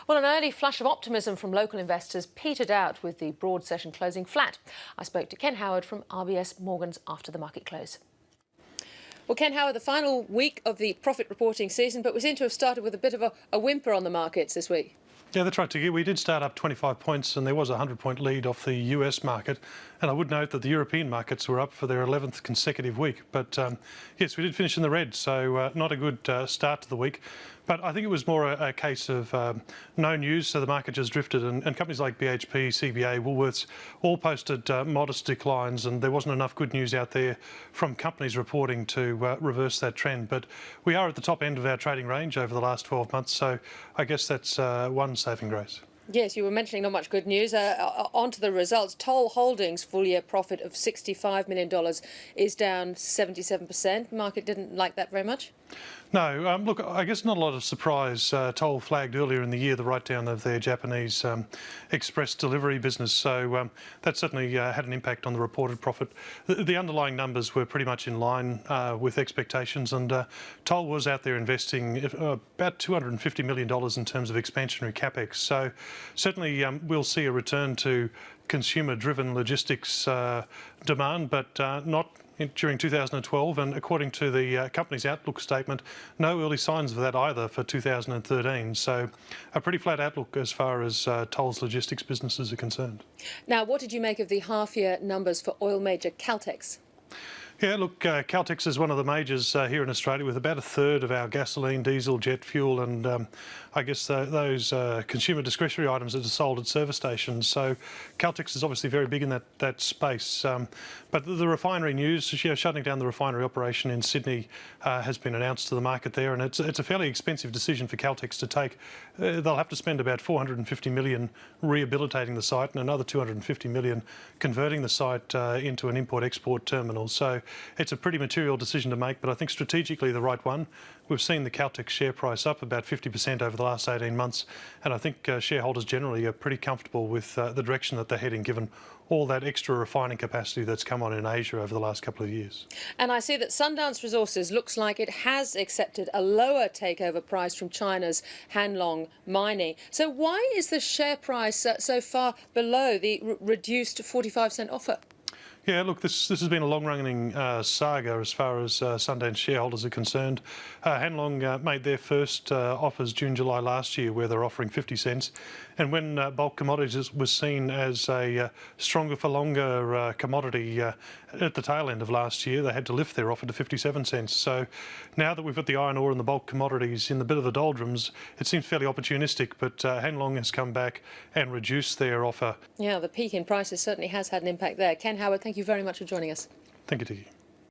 Well, an early flush of optimism from local investors petered out with the broad session closing flat. I spoke to Ken Howard from RBS Morgans after the market close. Well, Ken Howard, the final week of the profit reporting season, but we seem to have started with a bit of a whimper on the markets this week. Yeah, that's right, Tiggy. We did start up 25 points and there was a 100-point lead off the US market. And I would note that the European markets were up for their 11th consecutive week. But yes, we did finish in the red, so not a good start to the week. But I think it was more a case of no news, so the market just drifted. And companies like BHP, CBA, Woolworths all posted modest declines, and there wasn't enough good news out there from companies reporting to reverse that trend. But we are at the top end of our trading range over the last 12 months, so I guess that's one saving grace. Yes, you were mentioning not much good news. On to the results. Toll Holdings' full-year profit of $65 million is down 77%. Market didn't like that very much. No, look, I guess not a lot of surprise. Toll flagged earlier in the year the write-down of their Japanese express delivery business, so that certainly had an impact on the reported profit. The underlying numbers were pretty much in line with expectations, and Toll was out there investing about $250 million in terms of expansionary capex. So certainly we'll see a return to consumer-driven logistics demand, but not during 2012, and according to the company's outlook statement, no early signs of that either for 2013. So a pretty flat outlook as far as Toll's logistics businesses are concerned. Now, what did you make of the half-year numbers for oil major Caltex? Yeah, look, Caltex is one of the majors here in Australia with about a third of our gasoline, diesel, jet fuel and I guess those consumer discretionary items that are sold at service stations. So Caltex is obviously very big in that space. But the refinery news, shutting down the refinery operation in Sydney has been announced to the market there, and it's a fairly expensive decision for Caltex to take. They'll have to spend about $450 million rehabilitating the site and another $250 million converting the site into an import-export terminal. So it's a pretty material decision to make, but I think strategically the right one. We've seen the Caltex share price up about 50% over the last 18 months, and I think shareholders generally are pretty comfortable with the direction that they're heading, given all that extra refining capacity that's come on in Asia over the last couple of years. And I see that Sundance Resources looks like it has accepted a lower takeover price from China's Hanlong Mining. So why is the share price so far below the reduced 45-cent offer? Yeah, look, this has been a long-running saga as far as Sundance shareholders are concerned. Hanlong made their first offers June, July last year, where they're offering 50 cents. And when bulk commodities was seen as a stronger for longer commodity at the tail end of last year, they had to lift their offer to 57 cents. So now that we've got the iron ore and the bulk commodities in the bit of the doldrums, it seems fairly opportunistic, but Hanlong has come back and reduced their offer. Yeah, the peak in prices certainly has had an impact there. Ken Howard, thank you very much for joining us. Thank you, Tiggy.